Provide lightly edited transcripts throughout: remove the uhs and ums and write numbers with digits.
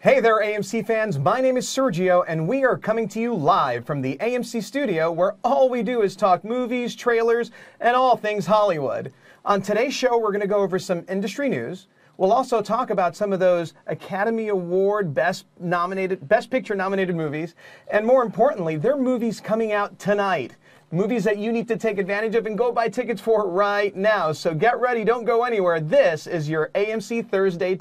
Hey there, AMC fans. My name is Sergio, and we are coming to you live from the AMC studio, where all we do is talk movies, trailers, and all things Hollywood. On today's show, we're going to go over some industry news. We'll also talk about some of those Academy Award Best Picture nominated movies, and more importantly, they're movies coming out tonight. Movies that you need to take advantage of and go buy tickets for right now. So get ready, don't go anywhere. This is your AMC Thursday.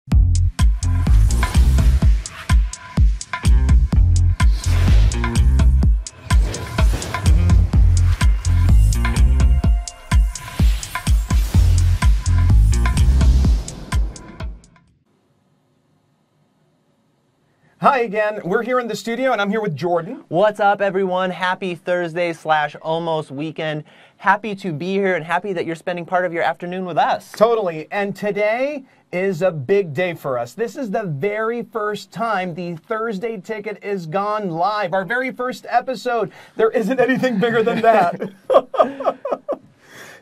Hi again, we're here in the studio and I'm here with Jordan. What's up everyone? Happy Thursday / almost weekend. Happy to be here and happy that you're spending part of your afternoon with us. Totally, and today is a big day for us. This is the very first time the Thursday Ticket is gone live. Our very first episode. There isn't anything bigger than that.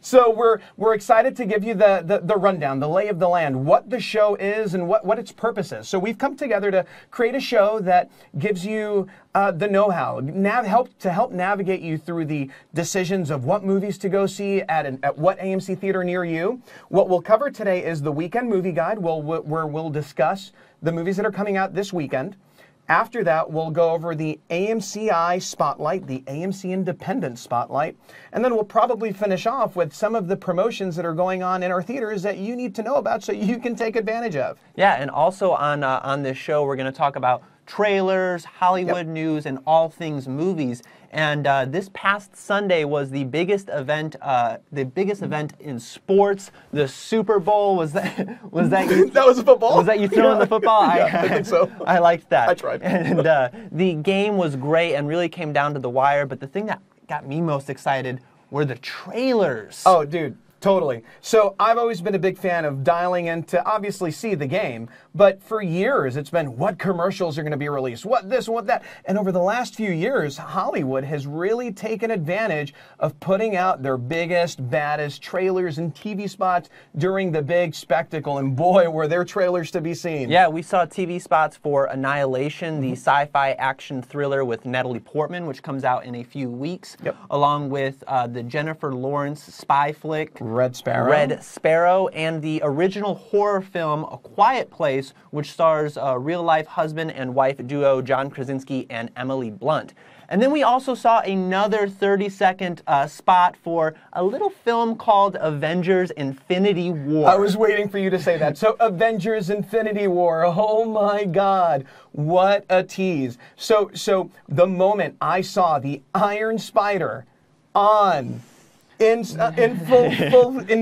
So we're excited to give you the rundown, the lay of the land, what the show is and what its purpose is. So we've come together to create a show that gives you the know-how, help navigate you through the decisions of what movies to go see at what AMC theater near you. What we'll cover today is the weekend movie guide, where we'll discuss the movies that are coming out this weekend. After that, we'll go over the AMCI Spotlight, the AMC Independent Spotlight, and then we'll probably finish off with some of the promotions that are going on in our theaters that you need to know about so you can take advantage of. Yeah, and also on this show, we're going to talk about trailers, Hollywood news, and all things movies. And this past Sunday was the biggest event in sports. The Super Bowl. Was that you? That was football. Was that you throwing the football? Yeah, I think so. I liked that. I tried. And the game was great and really came down to the wire. But the thing that got me most excited were the trailers. Oh, dude. Totally. So I've always been a big fan of dialing in to obviously see the game, but for years it's been what commercials are going to be released, what this, what that. And over the last few years, Hollywood has really taken advantage of putting out their biggest, baddest trailers and TV spots during the big spectacle. And boy, were there trailers to be seen. Yeah, we saw TV spots for Annihilation, the sci-fi action thriller with Natalie Portman, which comes out in a few weeks, along with the Jennifer Lawrence spy flick, Red Sparrow, and the original horror film A Quiet Place, which stars real-life husband and wife duo John Krasinski and Emily Blunt. And then we also saw another 30-second spot for a little film called Avengers Infinity War. I was waiting for you to say that. So Avengers Infinity War, oh my God, what a tease. So the moment I saw the Iron Spider in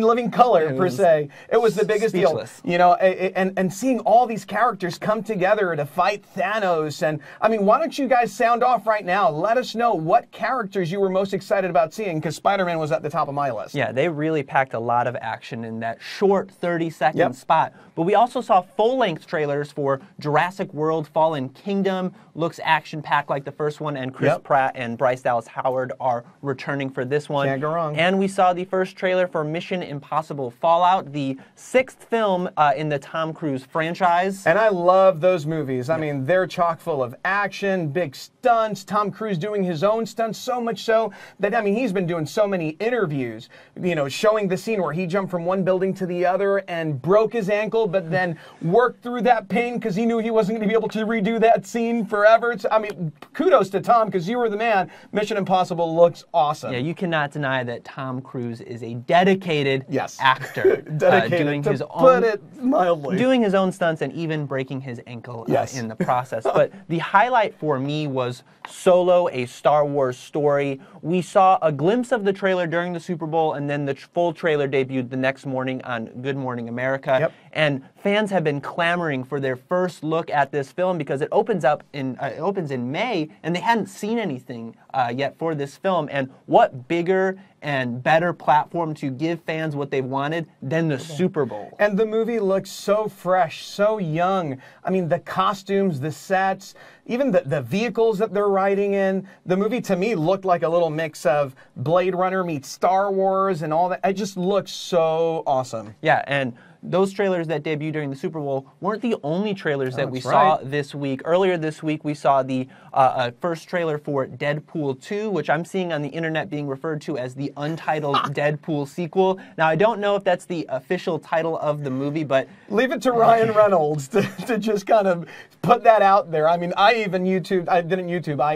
living color, per se, it was the biggest speechless deal. You know, and seeing all these characters come together to fight Thanos. And I mean, why don't you guys sound off right now? Let us know what characters you were most excited about seeing, because Spider-Man was at the top of my list. Yeah, they really packed a lot of action in that short 30-second spot. But we also saw full-length trailers for Jurassic World Fallen Kingdom. Looks action-packed like the first one, and Chris Pratt and Bryce Dallas Howard are returning for this one. Can't go wrong. And we saw the first trailer for Mission Impossible Fallout, the 6th film in the Tom Cruise franchise. And I love those movies. I mean, they're chock full of action, big stunts, Tom Cruise doing his own stunts, so much so that, I mean, he's been doing so many interviews, you know, showing the scene where he jumped from one building to the other and broke his ankle, but then worked through that pain because he knew he wasn't going to be able to redo that scene forever. I mean, kudos to Tom, because you were the man. Mission Impossible looks awesome. Yeah, you cannot deny that Tom Cruise is a dedicated actor. Dedicated, put it mildly. Doing his own stunts and even breaking his ankle in the process. But the highlight for me was Solo, a Star Wars story. We saw a glimpse of the trailer during the Super Bowl, and then the full trailer debuted the next morning on Good Morning America. And fans have been clamoring for their first look at this film because it opens in May, and they hadn't seen anything yet for this film. And what bigger and better platform to give fans what they wanted than the Super Bowl. And the movie looks so fresh, so young. I mean, the costumes, the sets, even the vehicles that they're riding in. The movie, to me, looked like a little mix of Blade Runner meets Star Wars and all that. It just looks so awesome. Yeah, and those trailers that debuted during the Super Bowl weren't the only trailers that we saw this week. Earlier this week, we saw the first trailer for Deadpool 2, which I'm seeing on the internet being referred to as the untitled Deadpool sequel. Now, I don't know if that's the official title of the movie, but... Leave it to Ryan Reynolds to just kind of put that out there. I mean, I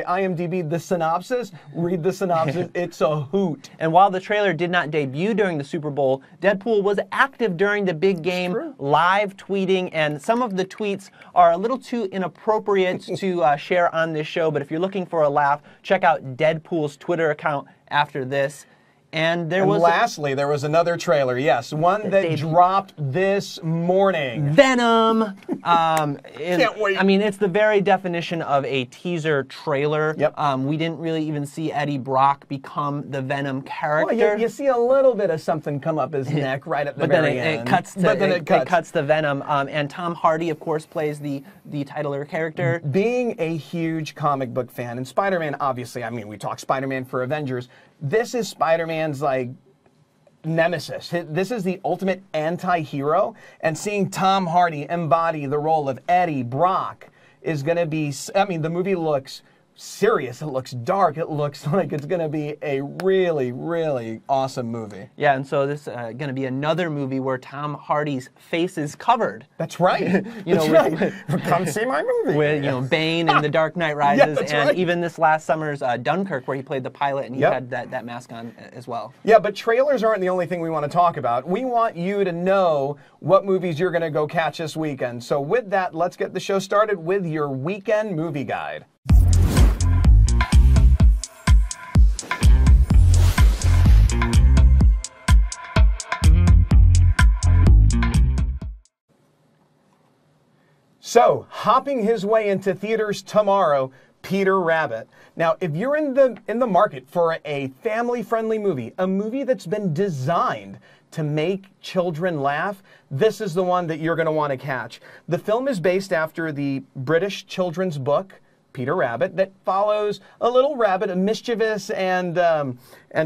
IMDb'd the synopsis, read the synopsis, it's a hoot. And while the trailer did not debut during the Super Bowl, Deadpool was active during the big game, live tweeting, and some of the tweets are a little too inappropriate to share on this show, but if you're looking for a laugh, check out Deadpool's Twitter account after this. And lastly, there was another trailer, yes, one that dropped this morning. Venom! Can't wait. I mean, it's the very definition of a teaser trailer. Yep. We didn't really even see Eddie Brock become the Venom character. Well, you see a little bit of something come up his neck right at the very end. But then it cuts to Venom. And Tom Hardy, of course, plays the titular character. Being a huge comic book fan, and Spider-Man, obviously, I mean, we talk Spider-Man for Avengers. This is Spider-Man's, like, nemesis. This is the ultimate anti-hero, and seeing Tom Hardy embody the role of Eddie Brock is going to be, I mean, the movie looks serious, it looks dark, it looks like it's going to be a really, really awesome movie. Yeah, and so this is going to be another movie where Tom Hardy's face is covered. That's right. Come see my movie. With, Bane in The Dark Knight Rises, even this last summer's Dunkirk, where he played the pilot, and he had that mask on as well. Yeah, but trailers aren't the only thing we want to talk about. We want you to know what movies you're going to go catch this weekend. So with that, let's get the show started with your weekend movie guide. So, hopping his way into theaters tomorrow, Peter Rabbit. Now, if you're in the market for a family-friendly movie, a movie that's been designed to make children laugh, this is the one that you're going to want to catch. The film is based after the British children's book, Peter Rabbit, that follows a little rabbit, a mischievous and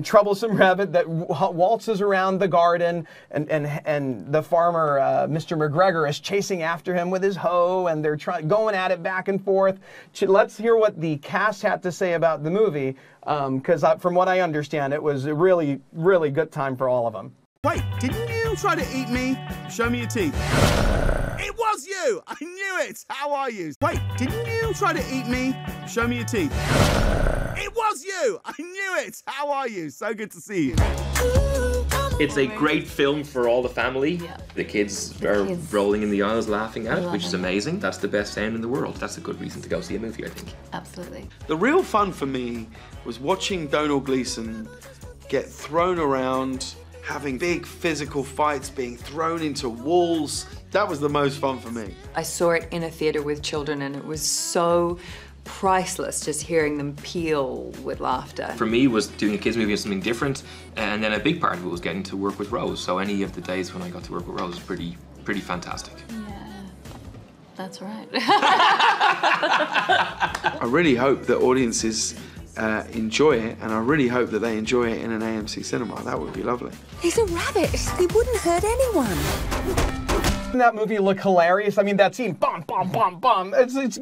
troublesome rabbit that waltzes around the garden, and the farmer, Mr. McGregor, is chasing after him with his hoe, and they're going at it back and forth. Let's hear what the cast had to say about the movie, because from what I understand, it was a really, really good time for all of them. Wait, didn't you try to eat me? Show me your teeth. It was you! I knew it! How are you? Wait, didn't you try to eat me? Show me your teeth. It was you! I knew it! How are you? So good to see you. It's a great film for all the family. Yeah. The kids are rolling in the aisles laughing at it, which is amazing. That's the best sound in the world. That's a good reason to go see a movie, I think. Absolutely. The real fun for me was watching Domhnall Gleeson get thrown around, having big physical fights, being thrown into walls. That was the most fun for me. I saw it in a theatre with children, and it was so priceless just hearing them peel with laughter. For me, was doing a kids movie was something different, and then a big part of it was getting to work with Rose. So any of the days when I got to work with Rose was pretty fantastic. Yeah, that's right. I really hope that audiences enjoy it, and I really hope that they enjoy it in an AMC cinema. That would be lovely. He's a rabbit. He wouldn't hurt anyone. Doesn't that movie look hilarious? I mean, that scene, bum, bum, bum, bum. It's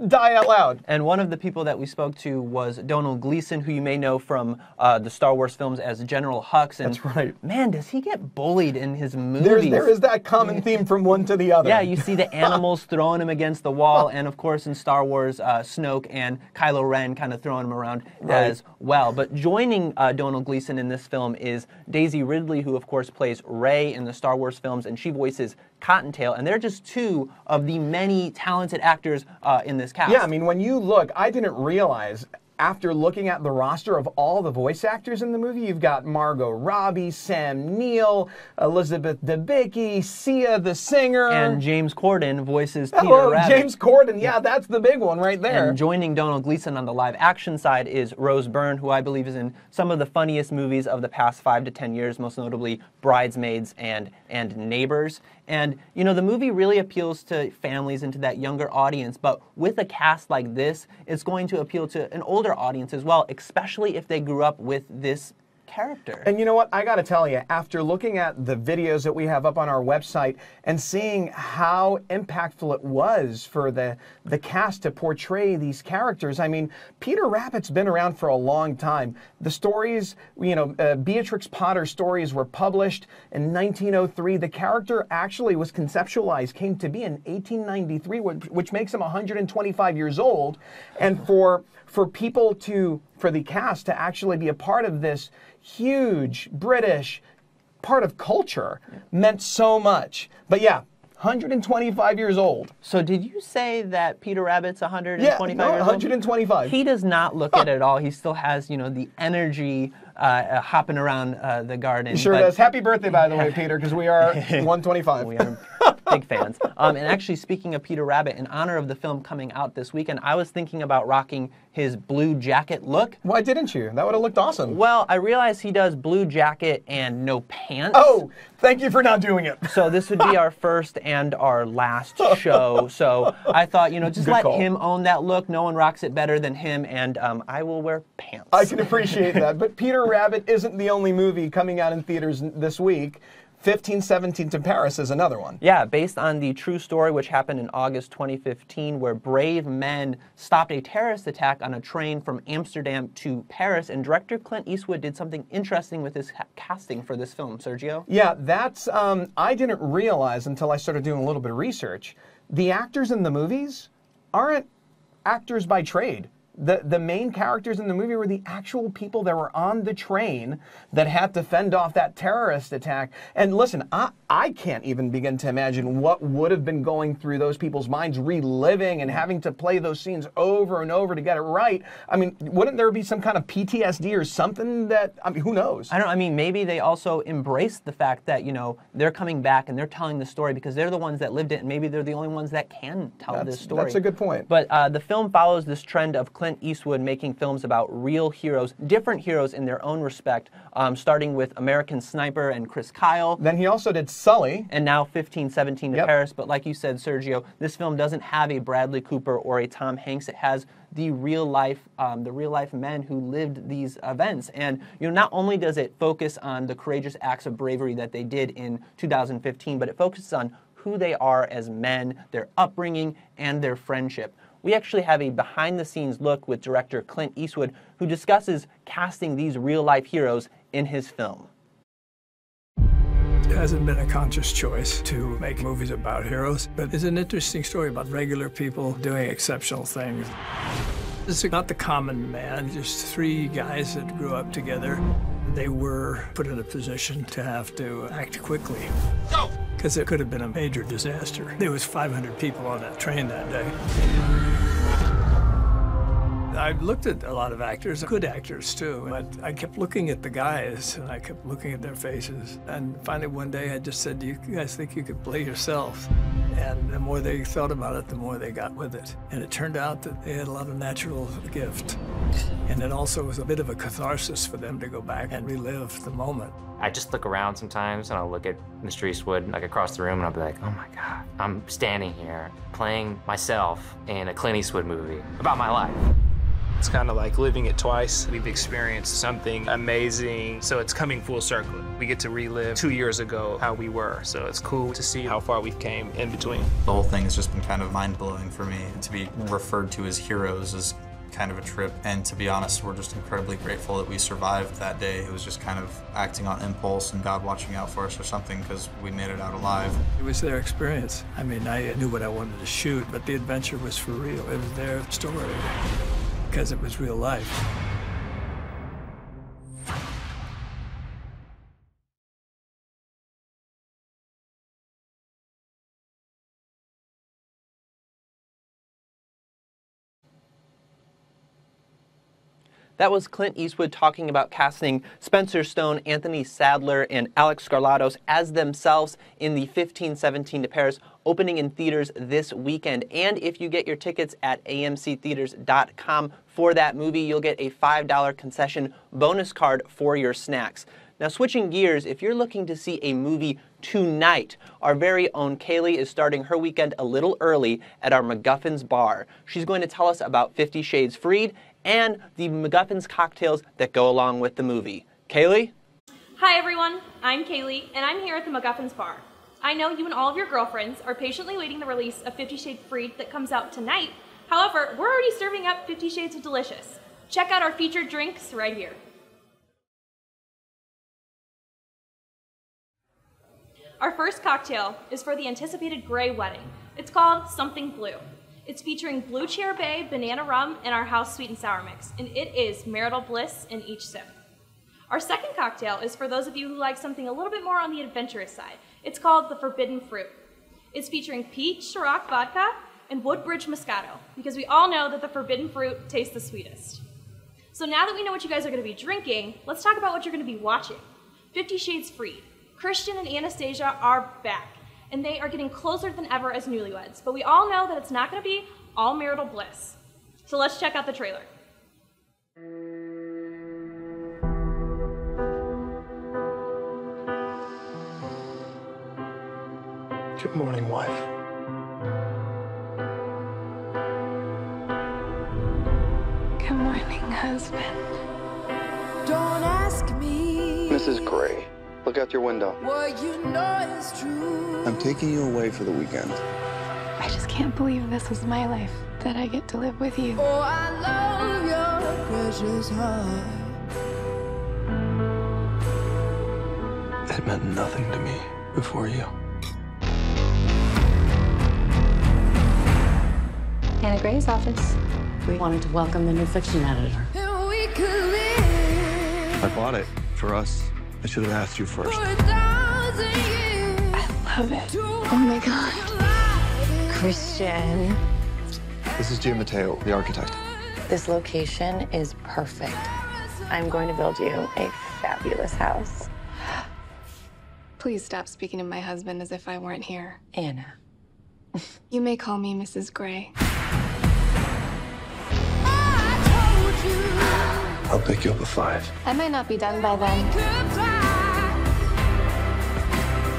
die out loud. And one of the people that we spoke to was Domhnall Gleeson, who you may know from the Star Wars films as General Hux. And that's right. Man, does he get bullied in his movies. There is that common theme from one to the other. Yeah, you see the animals throwing him against the wall, and of course in Star Wars, Snoke and Kylo Ren kind of throwing him around as well. But joining Domhnall Gleeson in this film is Daisy Ridley, who of course plays Rey in the Star Wars films, and she voices Cottontail, and they're just two of the many talented actors in this cast. Yeah, I mean, when you look, I didn't realize, after looking at the roster of all the voice actors in the movie, you've got Margot Robbie, Sam Neill, Elizabeth Debicki, Sia the singer. And James Corden voices Peter Rabbit. James Corden, yeah, that's the big one right there. And joining Domhnall Gleeson on the live action side is Rose Byrne, who I believe is in some of the funniest movies of the past 5 to 10 years, most notably Bridesmaids and Neighbors. And, you know, the movie really appeals to families and to that younger audience, but with a cast like this, it's going to appeal to an older audience as well, especially if they grew up with this character. And you know what? I got to tell you, after looking at the videos that we have up on our website and seeing how impactful it was for the cast to portray these characters, I mean, Peter Rabbit's been around for a long time. The stories, you know, Beatrix Potter's stories were published in 1903. The character actually was conceptualized, came to be in 1893, which makes him 125 years old. And for the cast to actually be a part of this huge British part of culture meant so much. But yeah, 125 years old. So did you say that Peter Rabbit's 125 years old? 125. He does not look it at all. He still has, you know, the energy hopping around the garden. He sure does. Happy birthday, by the way, Peter, because we are 125. We are big fans. And actually, speaking of Peter Rabbit, in honor of the film coming out this weekend, I was thinking about rocking his blue jacket look. Why didn't you? That would have looked awesome. Well, I realize he does blue jacket and no pants. Oh, thank you for not doing it. So this would be our first and our last show. So I thought, you know, just let him own that look. No one rocks it better than him, and I will wear pants. I can appreciate that. But Peter Rabbit isn't the only movie coming out in theaters this week. 1517 to Paris is another one. Yeah, based on the true story which happened in August 2015, where brave men stopped a terrorist attack on a train from Amsterdam to Paris, and director Clint Eastwood did something interesting with his casting for this film. Sergio? Yeah, that's, I didn't realize until I started doing a little bit of research, the actors in the movies aren't actors by trade. The main characters in the movie were the actual people that were on the train that had to fend off that terrorist attack. And listen, I can't even begin to imagine what would have been going through those people's minds, reliving and having to play those scenes over and over to get it right. I mean, wouldn't there be some kind of PTSD or something that, I mean, who knows? I mean, maybe they also embraced the fact that, you know, they're coming back and they're telling the story because they're the ones that lived it, and maybe they're the only ones that can tell this story. That's a good point. But the film follows this trend of Clint Eastwood making films about real heroes, different heroes in their own respect, starting with American Sniper and Chris Kyle. Then he also did Sully. And now 1517 to Paris. But like you said, Sergio, this film doesn't have a Bradley Cooper or a Tom Hanks. It has the real life men who lived these events. And you know, not only does it focus on the courageous acts of bravery that they did in 2015, but it focuses on who they are as men, their upbringing, and their friendship. We actually have a behind-the-scenes look with director Clint Eastwood, who discusses casting these real-life heroes in his film. It hasn't been a conscious choice to make movies about heroes, but it's an interesting story about regular people doing exceptional things. This is not the common man, just three guys that grew up together. They were put in a position to have to act quickly. Go! Because it could have been a major disaster. There was 500 people on that train that day. I looked at a lot of actors, good actors too, but I kept looking at the guys and I kept looking at their faces. And finally one day I just said, do you guys think you could play yourself? And the more they thought about it, the more they got with it. And it turned out that they had a lot of natural gift. And it also was a bit of a catharsis for them to go back and relive the moment. I just look around sometimes and I'll look at Mr. Eastwood like across the room and I'll be like, oh my God, I'm standing here playing myself in a Clint Eastwood movie about my life. It's kind of like living it twice. We've experienced something amazing, so it's coming full circle. We get to relive 2 years ago how we were, so it's cool to see how far we've came in between. The whole thing has just been kind of mind-blowing for me. To be referred to as heroes is kind of a trip, and to be honest, we're just incredibly grateful that we survived that day. It was just kind of acting on impulse and God watching out for us or something, because we made it out alive. It was their experience. I mean, I knew what I wanted to shoot, but the adventure was for real. It was their story, because it was real life. That was Clint Eastwood talking about casting Spencer Stone, Anthony Sadler, and Alex Skarlatos as themselves in the 1517 to Paris, opening in theaters this weekend. And if you get your tickets at amctheaters.com for that movie, you'll get a $5 concession bonus card for your snacks. Now, switching gears, if you're looking to see a movie tonight, our very own Kaylee is starting her weekend a little early at our MacGuffin's Bar. She's going to tell us about 50 Shades Freed and the MacGuffin's cocktails that go along with the movie. Kaylee? Hi everyone, I'm Kaylee, and I'm here at the MacGuffin's Bar. I know you and all of your girlfriends are patiently waiting the release of 50 Shades Freed that comes out tonight. However, we're already serving up 50 Shades of Delicious. Check out our featured drinks right here. Our first cocktail is for the anticipated Grey wedding. It's called Something Blue. It's featuring Blue Chair Bay banana rum and our house sweet and sour mix, and it is marital bliss in each sip. Our second cocktail is for those of you who like something a little bit more on the adventurous side. It's called the Forbidden Fruit. It's featuring peach Ciroc vodka and Woodbridge Moscato, because we all know that the forbidden fruit tastes the sweetest. So now that we know what you guys are going to be drinking, let's talk about what you're going to be watching. 50 Shades Freed. Christian and Anastasia are back, and they are getting closer than ever as newlyweds, but we all know that it's not going to be all marital bliss. So let's check out the trailer. Good morning, wife. Good morning, husband. Don't ask me. Mrs. Gray, look out your window. What you know is true. I'm taking you away for the weekend. I just can't believe this is my life, that I get to live with you. Oh, I love your precious heart. It meant nothing to me before you. Anna Gray's office. We wanted to welcome the new fiction editor. And we could live I bought it for us. I should have asked you first. for 1,000 years. I love it. Oh my God. Christian, This is Jim Mateo, the architect. this location is perfect. I'm going to build you a fabulous house. Please stop speaking to my husband as if I weren't here. Anna. You may call me Mrs. Gray. I'll pick you up at 5. I might not be done by then.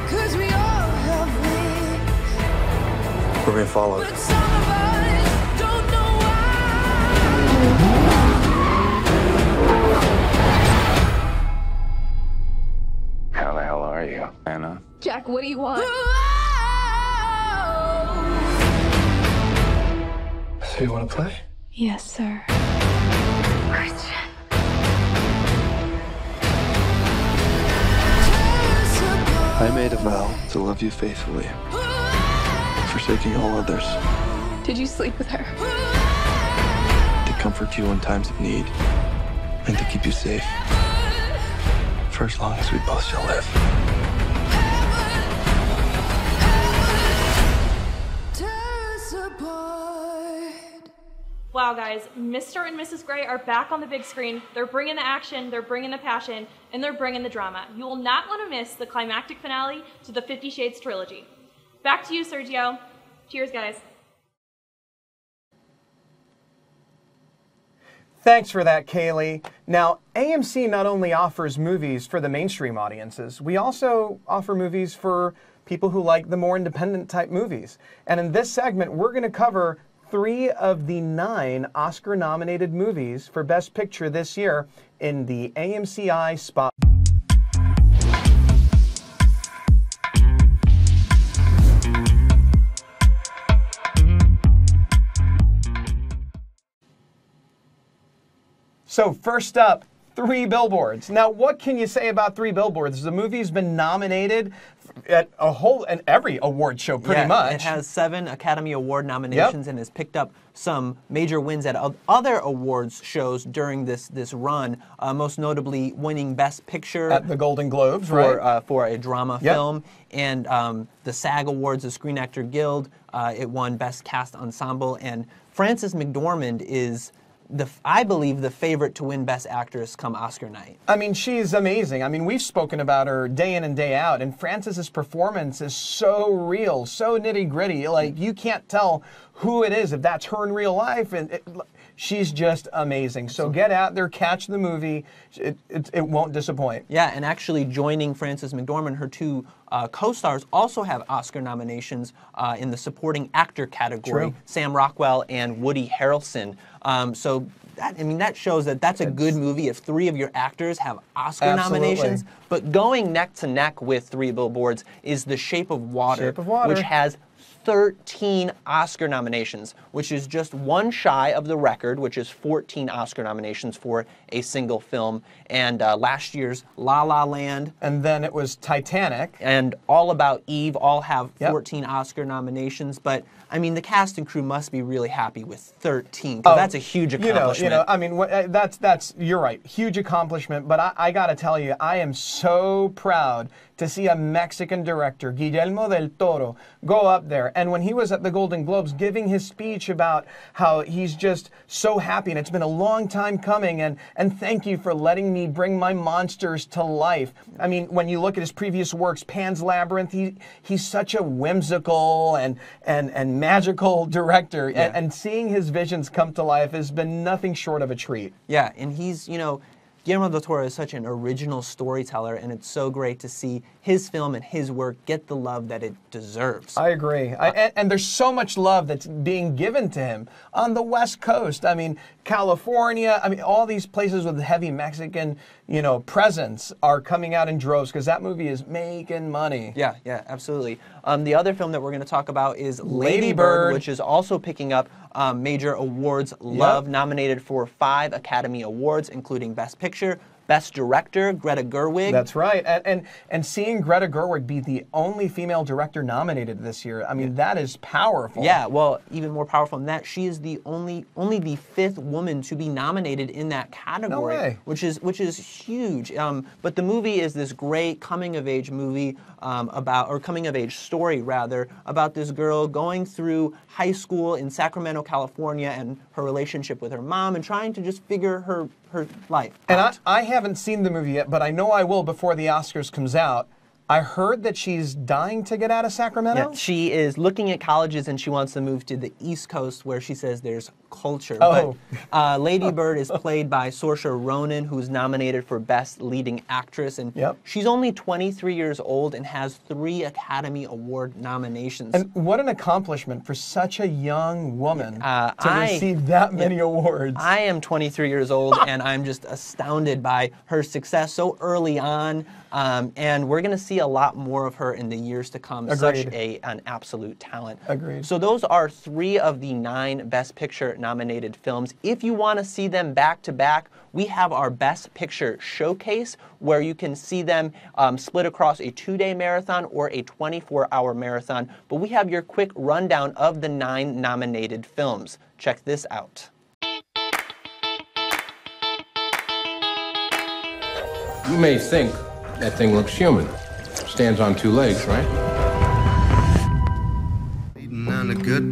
Cause we all have wings. We're being followed. But some of us don't know How the hell are you, Anna? Jack, what do you want? So you want to play? Yes, sir. Christian. I made a vow to love you faithfully, forsaking all others, Did you sleep with her? to comfort you in times of need, and to keep you safe for as long as we both shall live. Wow, guys, Mr. and Mrs. Gray are back on the big screen. They're bringing the action, they're bringing the passion, and they're bringing the drama. You will not want to miss the climactic finale to the 50 Shades trilogy. Back to you, Sergio. Cheers, guys. Thanks for that, Kaylee. Now, AMC not only offers movies for the mainstream audiences, we also offer movies for people who like the more independent type movies. And in this segment, we're going to cover 3 of the 9 Oscar-nominated movies for Best Picture this year in the AMCI Spot. So first up, 3 Billboards. Now, what can you say about 3 Billboards? The movie's been nominated at every award show pretty much. It has 7 Academy Award nominations and has picked up some major wins at other awards shows during this run, most notably winning Best Picture at the Golden Globes, for a drama film, and the SAG Awards, the Screen Actor Guild. It won Best Cast Ensemble, and Frances McDormand is I believe the favorite to win Best Actress come Oscar night. I mean, she's amazing. I mean, we've spoken about her day in and day out, and Frances's performance is so real, so nitty-gritty. Like, you can't tell who it is, if that's her in real life, and she's just amazing. So get out there, catch the movie. It won't disappoint. Yeah, and actually joining Frances McDormand, her 2 co-stars also have Oscar nominations in the supporting actor category. True. Sam Rockwell and Woody Harrelson. So that shows that that's a good movie if 3 of your actors have Oscar nominations. But going neck to neck with 3 Billboards is The Shape of Water, which has 13 Oscar nominations, which is just one shy of the record, which is 14 Oscar nominations for a single film. And last year's La La Land. And then it was Titanic. And All About Eve all have 14 Oscar nominations. But, I mean, the cast and crew must be really happy with 13, because that's a huge accomplishment. I mean, you're right, huge accomplishment. But I got to tell you, I am so proud to see a Mexican director, Guillermo del Toro, go up there. And when he was at the Golden Globes giving his speech about how he's just so happy and it's been a long time coming, and thank you for letting me bring my monsters to life. I mean, when you look at his previous works, Pan's Labyrinth, he's such a whimsical and magical director. Yeah. And seeing his visions come to life has been nothing short of a treat. Yeah, and he's, Guillermo del Toro is such an original storyteller, and it's so great to see his film and his work get the love that it deserves. I agree. And there's so much love that's being given to him on the West Coast. I mean, California, I mean, all these places with heavy Mexican, presence are coming out in droves because that movie is making money. Yeah, absolutely. The other film that we're going to talk about is Lady Bird, which is also picking up major awards. Love, nominated for 5 Academy Awards, including Best Picture, Best Director, Greta Gerwig. That's right. And seeing Greta Gerwig be the only female director nominated this year, I mean, that is powerful. Yeah, well, even more powerful than that, she is the only the 5th woman to be nominated in that category. No way. Which is huge. But the movie is this great coming-of-age movie coming-of-age story, rather, about this girl going through high school in Sacramento, California, and her relationship with her mom, and trying to just figure her life out. And I haven't seen the movie yet, but I know I will before the Oscars comes out. I heard that she's dying to get out of Sacramento? Yeah, she is looking at colleges and she wants to move to the East Coast where she says there's culture. Oh. But Lady Bird is played by Saoirse Ronan, who's nominated for Best Leading Actress. And she's only 23 years old and has 3 Academy Award nominations. And what an accomplishment for such a young woman to receive that many awards. I am 23 years old and I'm just astounded by her success so early on. And we're going to see a lot more of her in the years to come. Agreed. Such an absolute talent. Agreed. So those are 3 of the 9 Best Picture nominated films. If you want to see them back to back, we have our Best Picture Showcase, where you can see them split across a 2-day marathon or a 24-hour marathon. But we have your quick rundown of the 9 nominated films. Check this out. You may think that thing looks human. Stands on 2 legs, right?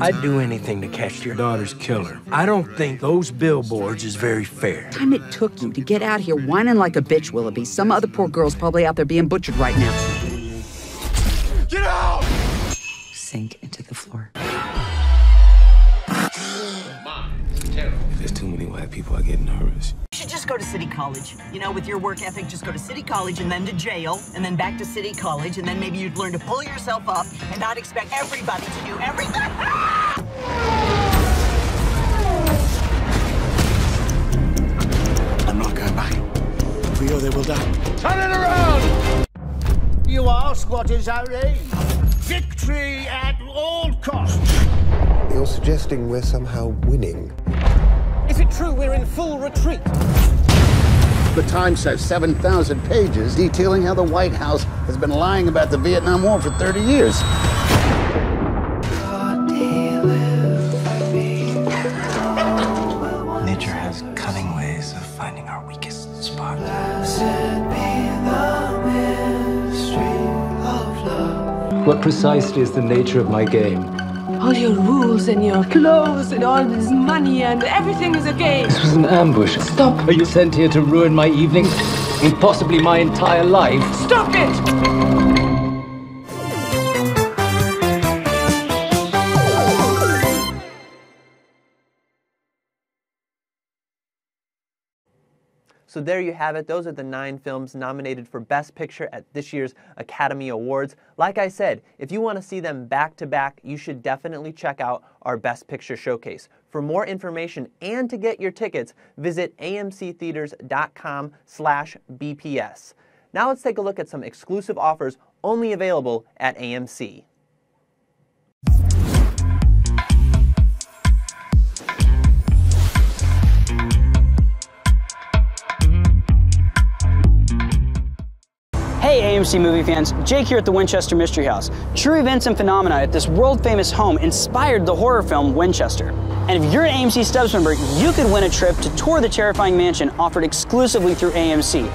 I'd do anything to catch your daughter's killer. I don't think those billboards is very fair. The time it took you to get out here whining like a bitch, Willoughby. Some other poor girl's probably out there being butchered right now. Get out! Sink into the floor. If there's too many white people, I get nervous. You should just go to City College. With your work ethic, just go to City College and then to jail, and then back to City College, and then maybe you'd learn to pull yourself up and not expect everybody to do everything. I'm not going back. If we go, they will die. Turn it around! You ask what is our aim? Victory at all costs. You're suggesting we're somehow winning. Is it true we're in full retreat? The Times has 7,000 pages detailing how the White House has been lying about the Vietnam War for 30 years. Nature has cunning ways of finding our weakest spot. What precisely is the nature of my game? All your rules and your clothes and all this money and everything is a game. This was an ambush. Stop. Are you sent here to ruin my evening and possibly my entire life? Stop it! So there you have it. Those are the 9 films nominated for Best Picture at this year's Academy Awards. Like I said, if you want to see them back to back, you should definitely check out our Best Picture showcase. For more information and to get your tickets, visit amctheaters.com/BPS. Now let's take a look at some exclusive offers only available at AMC. Hey AMC movie fans, Jake here at the Winchester Mystery House. True events and phenomena at this world-famous home inspired the horror film Winchester. And if you're an AMC Stubs member, you could win a trip to tour the terrifying mansion offered exclusively through AMC.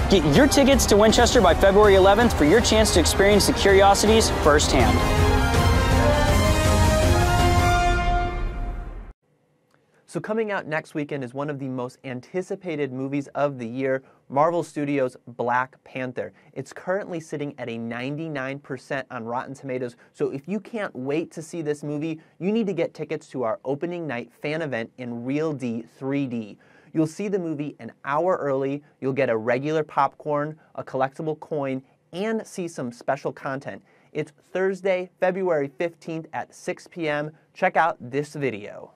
Get your tickets to Winchester by February 11th for your chance to experience the curiosities firsthand. So coming out next weekend is one of the most anticipated movies of the year, Marvel Studios' Black Panther. It's currently sitting at a 99% on Rotten Tomatoes, so if you can't wait to see this movie, you need to get tickets to our opening night fan event in Real D 3D. You'll see the movie an hour early, you'll get a regular popcorn, a collectible coin, and see some special content. It's Thursday, February 15th at 6 p.m. Check out this video.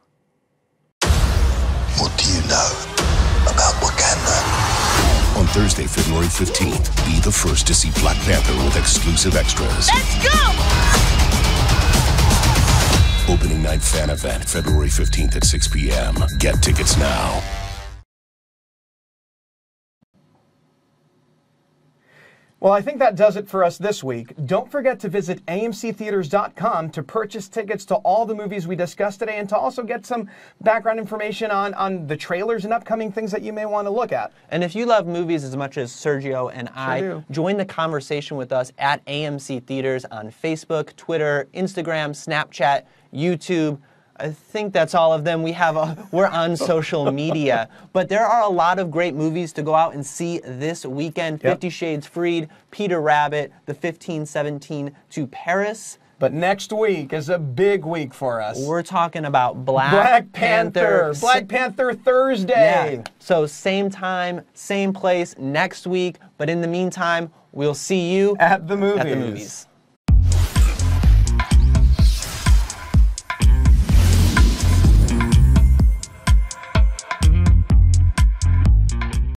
What do you know about Wakanda? On Thursday, February 15th, be the first to see Black Panther with exclusive extras. Let's go! Opening night fan event, February 15th at 6 p.m. Get tickets now. Well, I think that does it for us this week. Don't forget to visit amctheaters.com to purchase tickets to all the movies we discussed today and to also get some background information on the trailers and upcoming things that you may want to look at. And if you love movies as much as Sergio and I, join the conversation with us at AMC Theaters on Facebook, Twitter, Instagram, Snapchat, YouTube. I think that's all of them. We're on social media. But there are a lot of great movies to go out and see this weekend. 50 Shades Freed, Peter Rabbit, The 1517 to Paris. But next week is a big week for us. We're talking about Black Panther. Black Panther Thursday. Yeah. So same time, same place next week. But in the meantime, we'll see you at the movies.